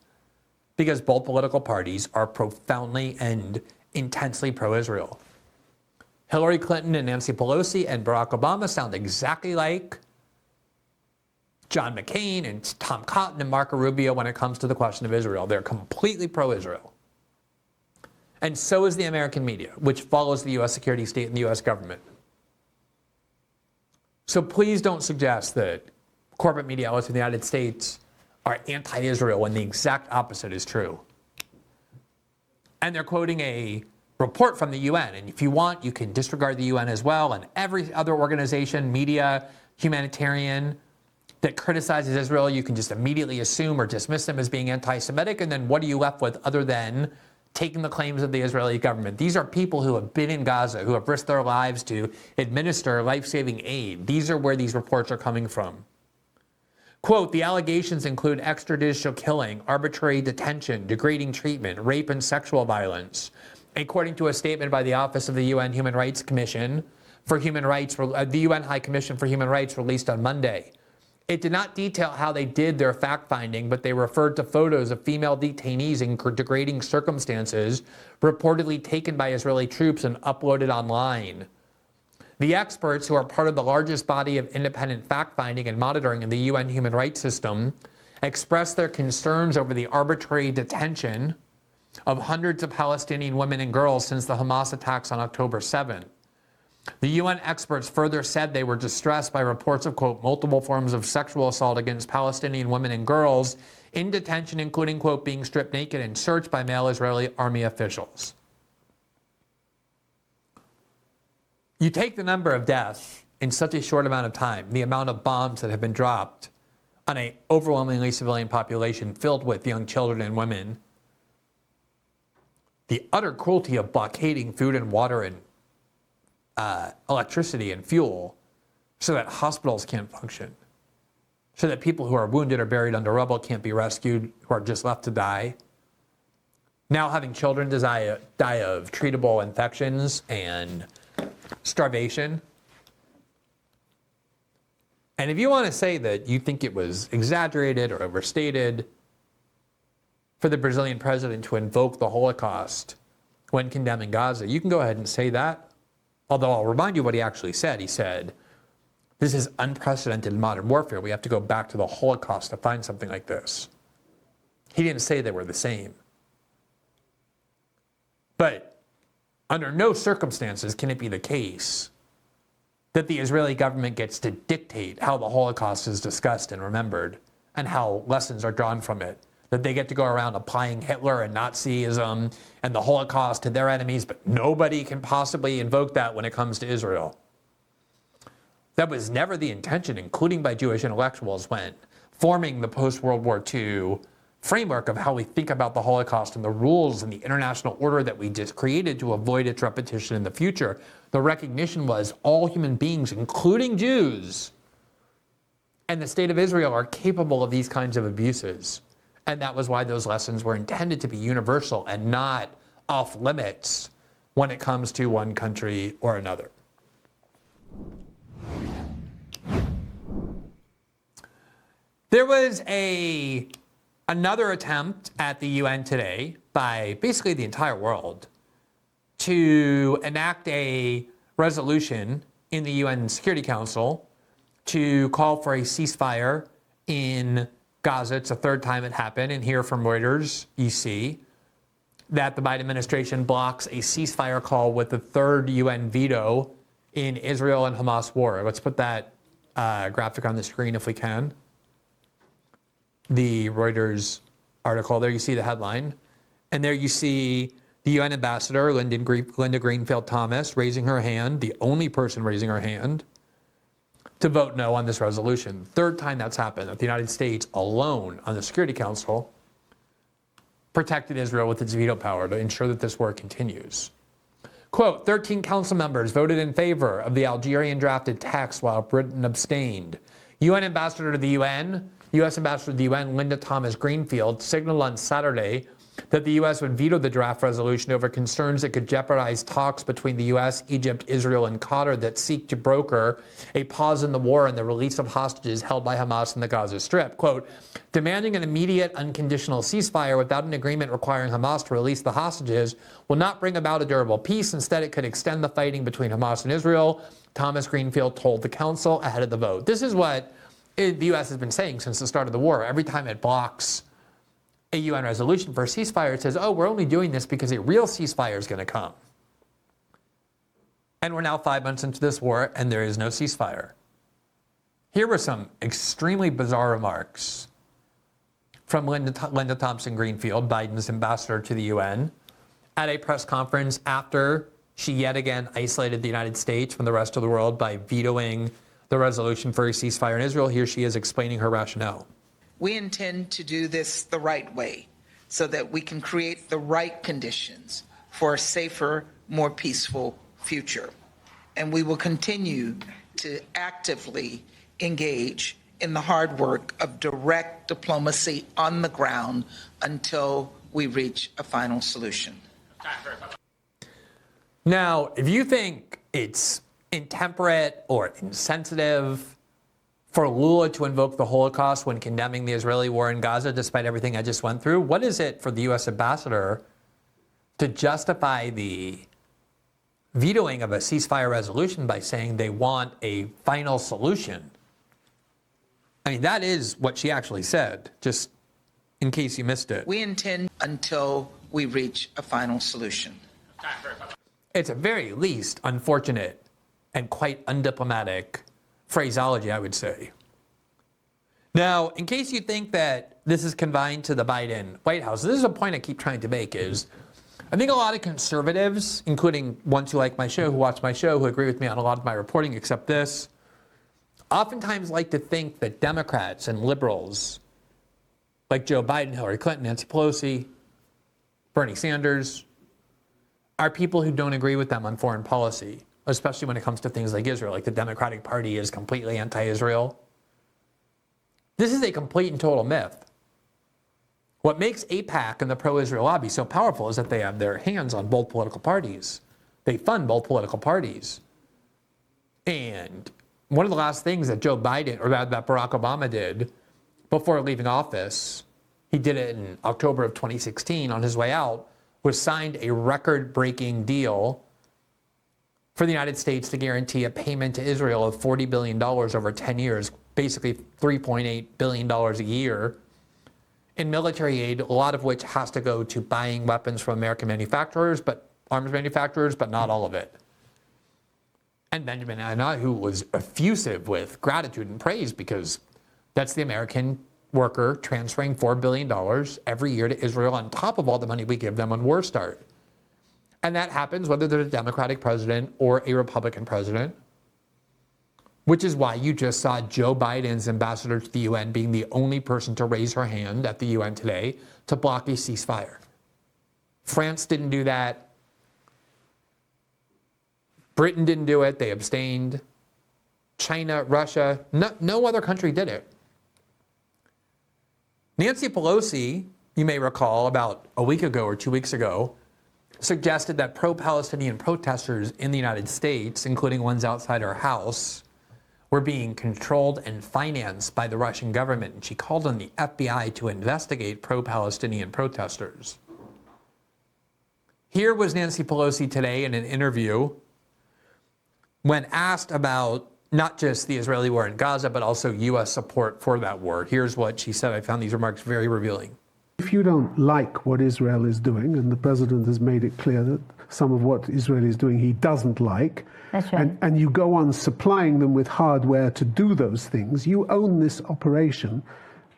because both political parties are profoundly and intensely pro-Israel. Hillary Clinton and Nancy Pelosi and Barack Obama sound exactly like John McCain and Tom Cotton and Marco Rubio when it comes to the question of Israel. They're completely pro-Israel. And so is the American media, which follows the U.S. security state and the U.S. government. So please don't suggest that corporate media outlets in the United States are anti-Israel when the exact opposite is true. And they're quoting a report from the UN. And if you want, you can disregard the UN as well, and every other organization, media, humanitarian, that criticizes Israel, you can just immediately assume or dismiss them as being anti-Semitic. And then what are you left with other than taking the claims of the Israeli government? These are people who have been in Gaza, who have risked their lives to administer life-saving aid. These are where these reports are coming from. Quote, the allegations include extrajudicial killing, arbitrary detention, degrading treatment, rape, and sexual violence. According to a statement by the Office of the UN Human Rights Commission for Human Rights, the UN High Commission for Human Rights released on Monday. It did not detail how they did their fact-finding, but they referred to photos of female detainees in degrading circumstances reportedly taken by Israeli troops and uploaded online. The experts, who are part of the largest body of independent fact-finding and monitoring in the UN human rights system, expressed their concerns over the arbitrary detention of hundreds of Palestinian women and girls since the Hamas attacks on October 7th. The UN experts further said they were distressed by reports of, quote, multiple forms of sexual assault against Palestinian women and girls in detention, including, quote, being stripped naked and searched by male Israeli army officials. You take the number of deaths in such a short amount of time, the amount of bombs that have been dropped on an overwhelmingly civilian population filled with young children and women, the utter cruelty of blockading food and water and electricity and fuel so that hospitals can't function, so that people who are wounded or buried under rubble can't be rescued, who are just left to die. Now having children die of treatable infections and starvation. And if you want to say that you think it was exaggerated or overstated for the Brazilian president to invoke the Holocaust when condemning Gaza, you can go ahead and say that. Although I'll remind you what he actually said. He said, This is unprecedented in modern warfare. We have to go back to the Holocaust to find something like this. He didn't say they were the same. But under no circumstances can it be the case that the Israeli government gets to dictate how the Holocaust is discussed and remembered and how lessons are drawn from it. That they get to go around applying Hitler and Nazism and the Holocaust to their enemies, but nobody can possibly invoke that when it comes to Israel. That was never the intention, including by Jewish intellectuals, when forming the post-World War II framework of how we think about the Holocaust and the rules and the international order that we just created to avoid its repetition in the future. The recognition was all human beings, including Jews, and the state of Israel are capable of these kinds of abuses. And that was why those lessons were intended to be universal and not off limits when it comes to one country or another. There was another attempt at the UN today by basically the entire world to enact a resolution in the UN Security Council to call for a ceasefire in Gaza. It's the third time it happened. And here from Reuters, you see that the Biden administration blocks a ceasefire call with the third UN veto in Israel and Hamas war. Let's put that graphic on the screen if we can. The Reuters article, there you see the headline. And there you see the UN ambassador, Linda Greenfield-Thomas, raising her hand, the only person raising her hand, to vote no on this resolution. Third time that's happened, that the United States alone on the Security Council protected Israel with its veto power to ensure that this war continues. Quote, 13 council members voted in favor of the Algerian drafted text while Britain abstained. UN ambassador to the UN, U.S. Ambassador to the UN, Linda Thomas Greenfield, signaled on Saturday that the U.S. would veto the draft resolution over concerns that could jeopardize talks between the U.S., Egypt, Israel, and Qatar that seek to broker a pause in the war and the release of hostages held by Hamas in the Gaza Strip. Quote, demanding an immediate unconditional ceasefire without an agreement requiring Hamas to release the hostages will not bring about a durable peace. Instead, it could extend the fighting between Hamas and Israel, Thomas Greenfield told the council ahead of the vote. This is what the U.S. has been saying since the start of the war. Every time it blocks a UN resolution for a ceasefire, it says, oh, we're only doing this because a real ceasefire is going to come. And we're now 5 months into this war, and there is no ceasefire. Here were some extremely bizarre remarks from Linda Thompson Greenfield, Biden's ambassador to the UN, at a press conference after she yet again isolated the United States from the rest of the world by vetoing the resolution for a ceasefire in Israel. Here she is explaining her rationale. We intend to do this the right way so that we can create the right conditions for a safer, more peaceful future. And we will continue to actively engage in the hard work of direct diplomacy on the ground until we reach a final solution. Now, if you think it's intemperate or insensitive for Lula to invoke the Holocaust when condemning the Israeli war in Gaza, despite everything I just went through, what is it for the U.S. ambassador to justify the vetoing of a ceasefire resolution by saying they want a final solution? I mean, that is what she actually said, just in case you missed it. We intend until we reach a final solution. It's at very least unfortunate and quite undiplomatic phraseology, I would say. Now, in case you think that this is confined to the Biden White House, this is a point I keep trying to make, is I think a lot of conservatives, including ones who like my show, who watch my show, who agree with me on a lot of my reporting except this, oftentimes like to think that Democrats and liberals like Joe Biden, Hillary Clinton, Nancy Pelosi, Bernie Sanders, are people who don't agree with them on foreign policy, especially when it comes to things like Israel, like the Democratic Party is completely anti-Israel. This is a complete and total myth. What makes AIPAC and the pro-Israel lobby so powerful is that they have their hands on both political parties. They fund both political parties. And one of the last things that Joe Biden, or that Barack Obama did before leaving office, he did it in October of 2016 on his way out, was signed a record-breaking deal for the United States to guarantee a payment to Israel of $40 billion over 10 years, basically $3.8 billion a year in military aid, a lot of which has to go to buying weapons from American manufacturers, arms manufacturers, but not all of it. And Benjamin Netanyahu was effusive with gratitude and praise because that's the American worker transferring $4 billion every year to Israel on top of all the money we give them on War Start. And that happens whether there's a Democratic president or a Republican president, which is why you just saw Joe Biden's ambassador to the UN being the only person to raise her hand at the UN today to block a ceasefire. France didn't do that. Britain didn't do it. They abstained. China, Russia, no other country did it. Nancy Pelosi, you may recall, about a week ago or 2 weeks ago, suggested that pro-Palestinian protesters in the United States, including ones outside her house, were being controlled and financed by the Russian government. And she called on the FBI to investigate pro-Palestinian protesters. Here was Nancy Pelosi today in an interview when asked about not just the Israeli war in Gaza, but also U.S. support for that war. Here's what she said. I found these remarks very revealing. If you don't like what Israel is doing, and the president has made it clear that some of what Israel is doing he doesn't like, that's right. and you go on supplying them with hardware to do those things, you own this operation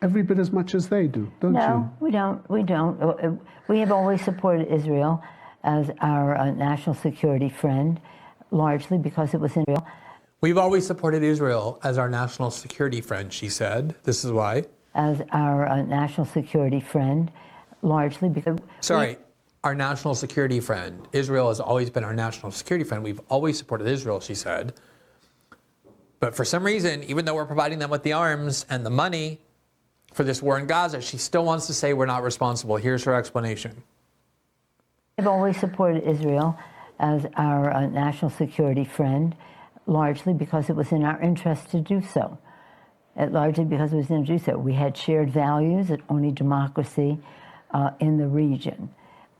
every bit as much as they do, don't you? No, we don't. We don't. We have always supported Israel as our national security friend, largely because it was in Israel. We've always supported Israel as our national security friend, she said. This is why. As our national security friend, largely because... Our national security friend. Israel has always been our national security friend. We've always supported Israel, she said. But for some reason, even though we're providing them with the arms and the money for this war in Gaza, she still wants to say we're not responsible. Here's her explanation. We've always supported Israel as our national security friend, largely because it was in our interest to do so. Largely because it was in to do so. We had shared values that only democracy in the region.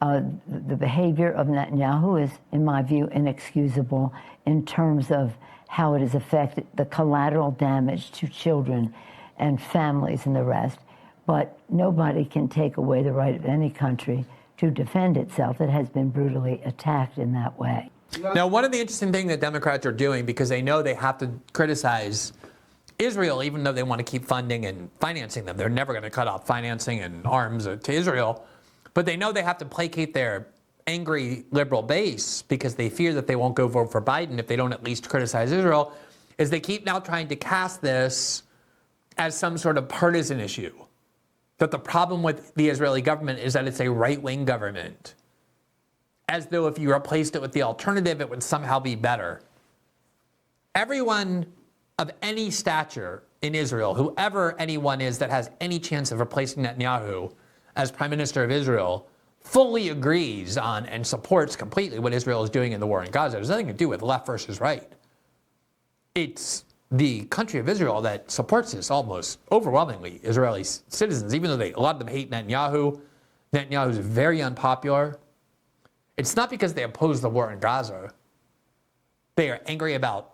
The behavior of Netanyahu is, in my view, inexcusable in terms of how it has affected the collateral damage to children and families and the rest. But nobody can take away the right of any country to defend itself that has been brutally attacked in that way. Now, one of the interesting things that Democrats are doing, because they know they have to criticize Israel, even though they want to keep funding and financing them. They're never going to cut off financing and arms to Israel. But they know they have to placate their angry liberal base because they fear that they won't go vote for Biden if they don't at least criticize Israel, is they keep now trying to cast this as some sort of partisan issue. That the problem with the Israeli government is that it's a right-wing government. As though if you replaced it with the alternative, it would somehow be better. Everyone of any stature in Israel, whoever anyone is that has any chance of replacing Netanyahu as Prime Minister of Israel, fully agrees on and supports completely what Israel is doing in the war in Gaza. It has nothing to do with left versus right. It's the country of Israel that supports this almost overwhelmingly, Israeli citizens, even though a lot of them hate Netanyahu. Netanyahu is very unpopular. It's not because they oppose the war in Gaza. They are angry about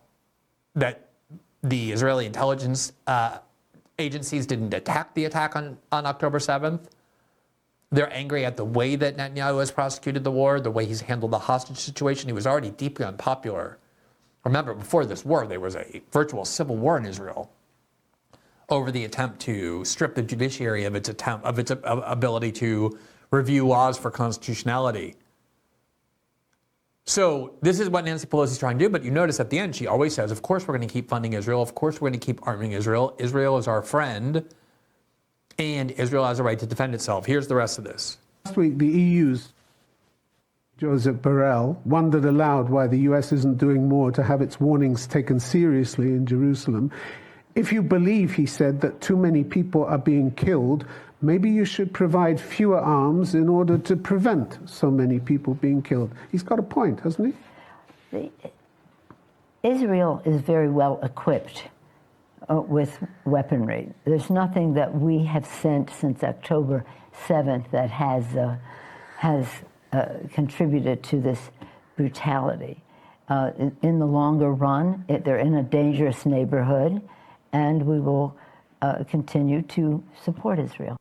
that the Israeli intelligence agencies didn't attack the attack on October 7th. They're angry at the way that Netanyahu has prosecuted the war, the way he's handled the hostage situation. He was already deeply unpopular. Remember, before this war, there was a virtual civil war in Israel over the attempt to strip the judiciary of its ability to review laws for constitutionality. So this is what Nancy Pelosi is trying to do, but you notice at the end, she always says, of course we're going to keep funding Israel. Of course we're going to keep arming Israel. Israel is our friend, and Israel has a right to defend itself. Here's the rest of this. Last week, the EU's Joseph Borrell wondered aloud why the US isn't doing more to have its warnings taken seriously in Jerusalem. If you believe, he said, that too many people are being killed, maybe you should provide fewer arms in order to prevent so many people being killed. He's got a point, hasn't he? Israel is very well equipped with weaponry. There's nothing that we have sent since October 7th that has contributed to this brutality. In the longer run, they're in a dangerous neighborhood, and we will continue to support Israel.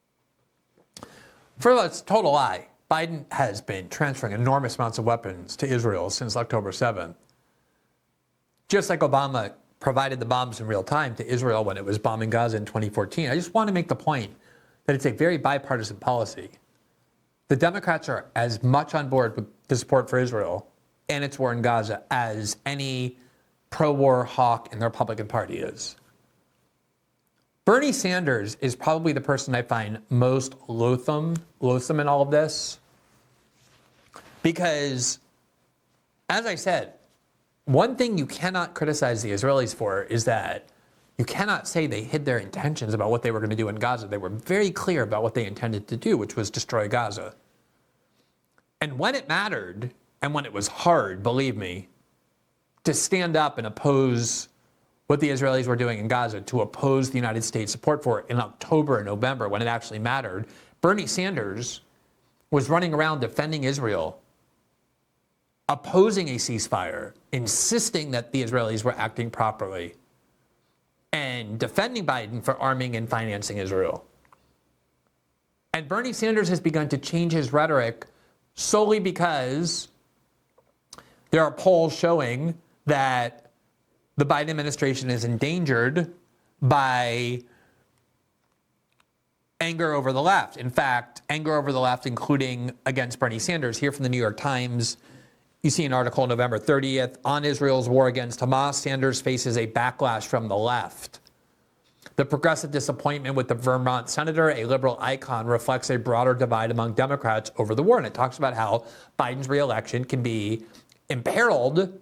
First of all, it's a total lie. Biden has been transferring enormous amounts of weapons to Israel since October 7th. Just like Obama provided the bombs in real time to Israel when it was bombing Gaza in 2014. I just want to make the point that it's a very bipartisan policy. The Democrats are as much on board with the support for Israel and its war in Gaza as any pro-war hawk in the Republican Party is. Bernie Sanders is probably the person I find most loathsome in all of this. Because, as I said, one thing you cannot criticize the Israelis for is that you cannot say they hid their intentions about what they were going to do in Gaza. They were very clear about what they intended to do, which was destroy Gaza. And when it mattered, and when it was hard, believe me, to stand up and oppose what the Israelis were doing in Gaza, to oppose the United States support for it in October and November, when it actually mattered, Bernie Sanders was running around defending Israel, opposing a ceasefire, insisting that the Israelis were acting properly, and defending Biden for arming and financing Israel. And Bernie Sanders has begun to change his rhetoric solely because there are polls showing that the Biden administration is endangered by anger over the left. In fact, anger over the left, including against Bernie Sanders. Here from the New York Times, you see an article November 30th, on Israel's war against Hamas, Sanders faces a backlash from the left. The progressive disappointment with the Vermont senator, a liberal icon, reflects a broader divide among Democrats over the war. And it talks about how Biden's reelection can be imperiled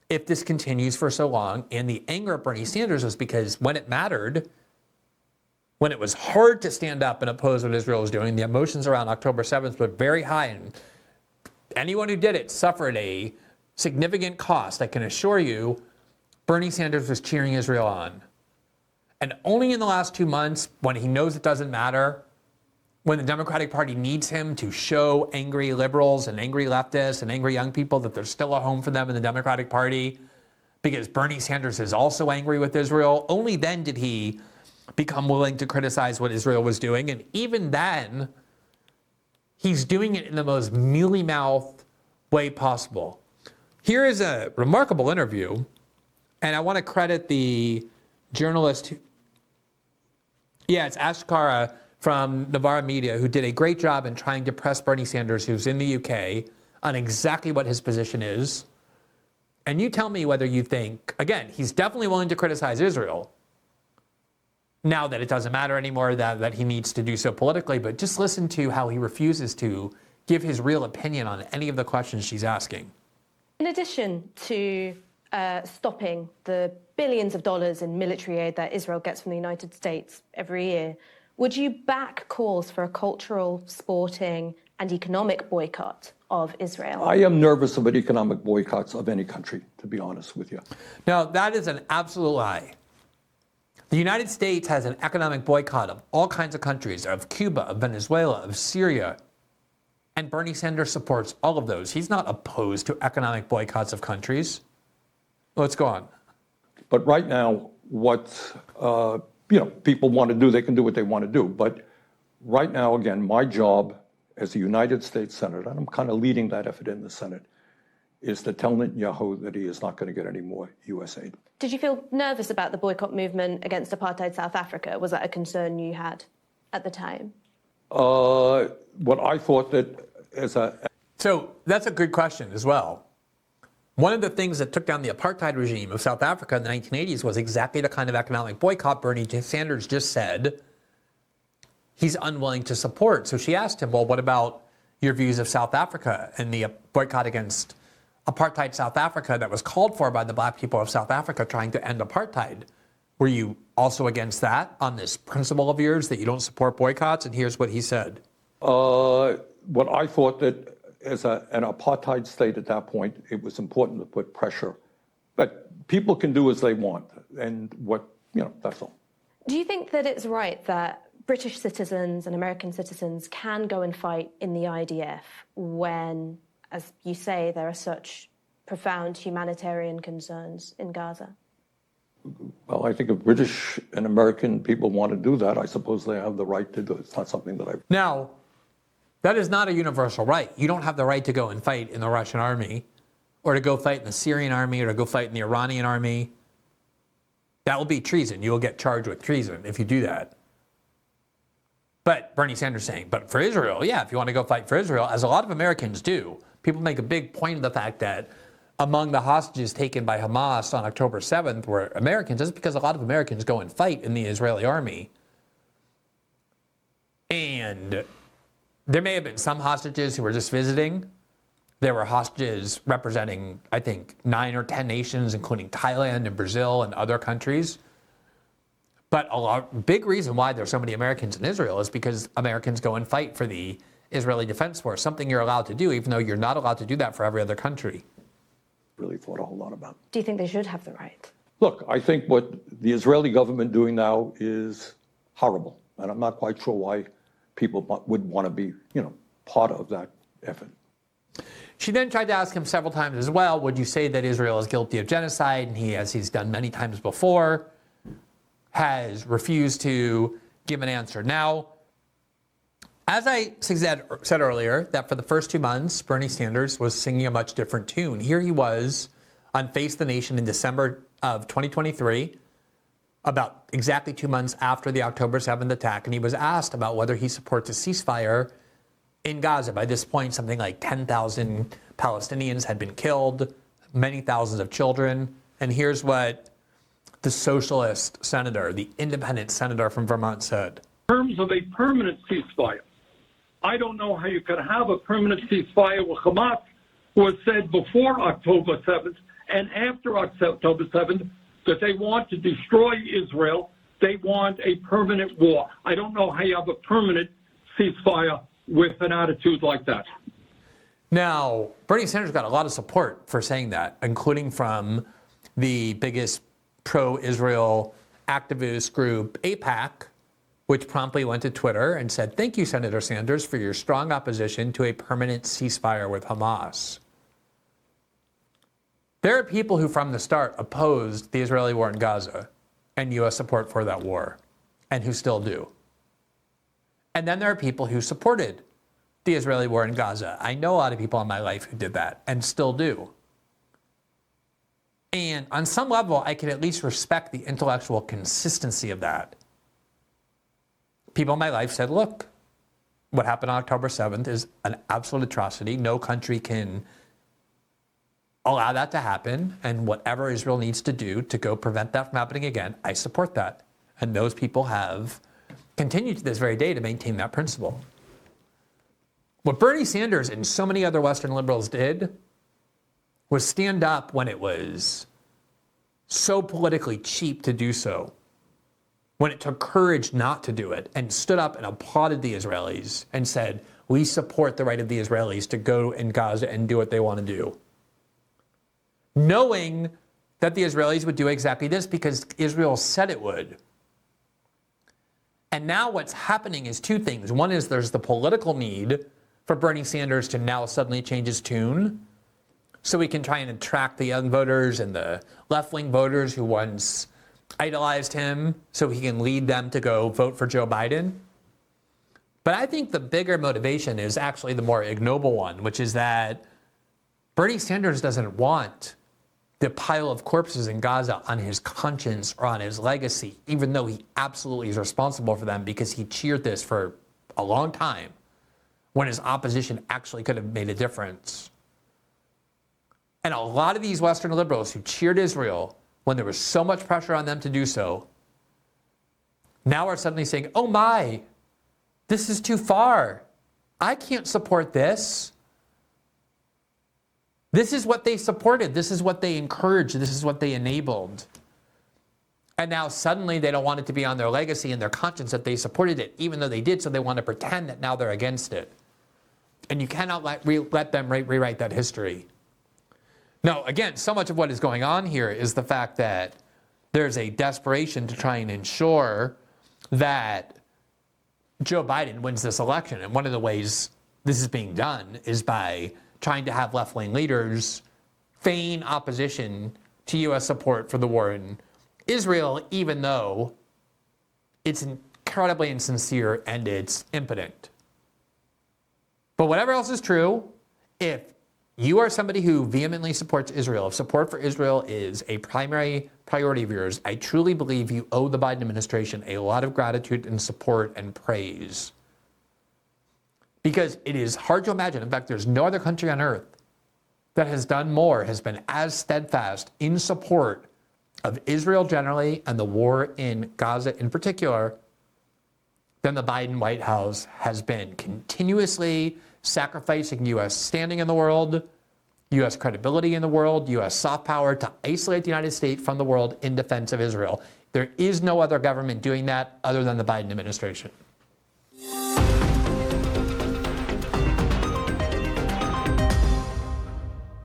if this continues for so long. And the anger of Bernie Sanders was because when it mattered, when it was hard to stand up and oppose what Israel was doing, the emotions around October 7th were very high. And anyone who did it suffered a significant cost. I can assure you, Bernie Sanders was cheering Israel on. And only in the last 2 months, when he knows it doesn't matter, when the Democratic Party needs him to show angry liberals and angry leftists and angry young people that there's still a home for them in the Democratic Party, because Bernie Sanders is also angry with Israel, only then did he become willing to criticize what Israel was doing. And even then, he's doing it in the most mealy-mouthed way possible. Here is a remarkable interview, and I want to credit the journalist. It's Ashkara from Novara Media, who did a great job in trying to press Bernie Sanders, who's in the UK, on exactly what his position is. And you tell me whether you think, again, he's definitely willing to criticize Israel, now that it doesn't matter anymore, that he needs to do so politically, but just listen to how he refuses to give his real opinion on any of the questions she's asking. In addition to stopping the billions of dollars in military aid that Israel gets from the United States every year, would you back calls for a cultural, sporting, and economic boycott of Israel? I am nervous about economic boycotts of any country, to be honest with you. Now, that is an absolute lie. The United States has an economic boycott of all kinds of countries, of Cuba, of Venezuela, of Syria. And Bernie Sanders supports all of those. He's not opposed to economic boycotts of countries. Let's go on. But right now, what people want to do, they can do what they want to do. But right now, again, my job as a United States Senator, and I'm kind of leading that effort in the Senate, is to tell Netanyahu that he is not going to get any more U.S. aid. Did you feel nervous about the boycott movement against apartheid South Africa? Was that a concern you had at the time? What I thought that as a... So that's a good question as well. One of the things that took down the apartheid regime of South Africa in the 1980s was exactly the kind of economic boycott Bernie Sanders just said he's unwilling to support. So she asked him, well, what about your views of South Africa and the boycott against apartheid South Africa that was called for by the black people of South Africa trying to end apartheid? Were you also against that on this principle of yours that you don't support boycotts? And here's what he said. What I thought that as an apartheid state at that point, it was important to put pressure. But people can do as they want. And that's all. Do you think that it's right that British citizens and American citizens can go and fight in the IDF when, as you say, there are such profound humanitarian concerns in Gaza? Well, I think if British and American people want to do that, I suppose they have the right to do it. It's not something that I... Now, that is not a universal right. You don't have the right to go and fight in the Russian army, or to go fight in the Syrian army, or to go fight in the Iranian army. That will be treason. You will get charged with treason if you do that. But Bernie Sanders saying, but for Israel, yeah, if you want to go fight for Israel, as a lot of Americans do, people make a big point of the fact that among the hostages taken by Hamas on October 7th were Americans. That's because a lot of Americans go and fight in the Israeli army. And there may have been some hostages who were just visiting. There were hostages representing, I think, 9 or 10 nations, including Thailand and Brazil and other countries. But big reason why there's so many Americans in Israel is because Americans go and fight for the Israeli Defense Force, something you're allowed to do, even though you're not allowed to do that for every other country. Really thought a whole lot about. Do you think they should have the right? Look, I think what the Israeli government doing now is horrible, and I'm not quite sure why people would want to be, part of that effort. She then tried to ask him several times as well, would you say that Israel is guilty of genocide? And he, as he's done many times before, has refused to give an answer. Now, as I said earlier, that for the first 2 months, Bernie Sanders was singing a much different tune. Here he was on Face the Nation in December of 2023, about exactly 2 months after the October 7th attack, and he was asked about whether he supports a ceasefire in Gaza. By this point, something like 10,000 Palestinians had been killed, many thousands of children, and here's what the socialist senator, the independent senator from Vermont said. In terms of a permanent ceasefire, I don't know how you could have a permanent ceasefire with Hamas, who has said before October 7th and after October 7th that they want to destroy Israel. They want a permanent war. I don't know how you have a permanent ceasefire with an attitude like that. Now, Bernie Sanders got a lot of support for saying that, including from the biggest pro-Israel activist group, AIPAC, which promptly went to Twitter and said, thank you, Senator Sanders, for your strong opposition to a permanent ceasefire with Hamas. There are people who from the start opposed the Israeli war in Gaza and U.S. support for that war, and who still do. And then there are people who supported the Israeli war in Gaza. I know a lot of people in my life who did that and still do. And on some level, I can at least respect the intellectual consistency of that. People in my life said, look, what happened on October 7th is an absolute atrocity. No country can allow that to happen. And whatever Israel needs to do to go prevent that from happening again, I support that. And those people have continued to this very day to maintain that principle. What Bernie Sanders and so many other Western liberals did was stand up when it was so politically cheap to do so, when it took courage not to do it, and stood up and applauded the Israelis and said, we support the right of the Israelis to go in Gaza and do what they want to do. Knowing that the Israelis would do exactly this because Israel said it would. And now what's happening is two things. One is there's the political need for Bernie Sanders to now suddenly change his tune so he can try and attract the young voters and the left-wing voters who once idolized him so he can lead them to go vote for Joe Biden. But I think the bigger motivation is actually the more ignoble one, which is that Bernie Sanders doesn't want the pile of corpses in Gaza on his conscience or on his legacy, even though he absolutely is responsible for them because he cheered this for a long time when his opposition actually could have made a difference. And a lot of these Western liberals who cheered Israel when there was so much pressure on them to do so, now are suddenly saying, oh my, this is too far. I can't support this. This is what they supported. This is what they encouraged. This is what they enabled. And now suddenly they don't want it to be on their legacy and their conscience that they supported it, even though they did, so they want to pretend that now they're against it. And you cannot let them rewrite that history. Now, again, so much of what is going on here is the fact that there's a desperation to try and ensure that Joe Biden wins this election. And one of the ways this is being done is by trying to have left-wing leaders feign opposition to U.S. support for the war in Israel, even though it's incredibly insincere and it's impotent. But whatever else is true, if you are somebody who vehemently supports Israel, if support for Israel is a primary priority of yours, I truly believe you owe the Biden administration a lot of gratitude and support and praise. Because it is hard to imagine, in fact, there's no other country on earth that has done more, has been as steadfast in support of Israel generally and the war in Gaza in particular than the Biden White House has been, continuously sacrificing U.S. standing in the world, U.S. credibility in the world, U.S. soft power to isolate the United States from the world in defense of Israel. There is no other government doing that other than the Biden administration.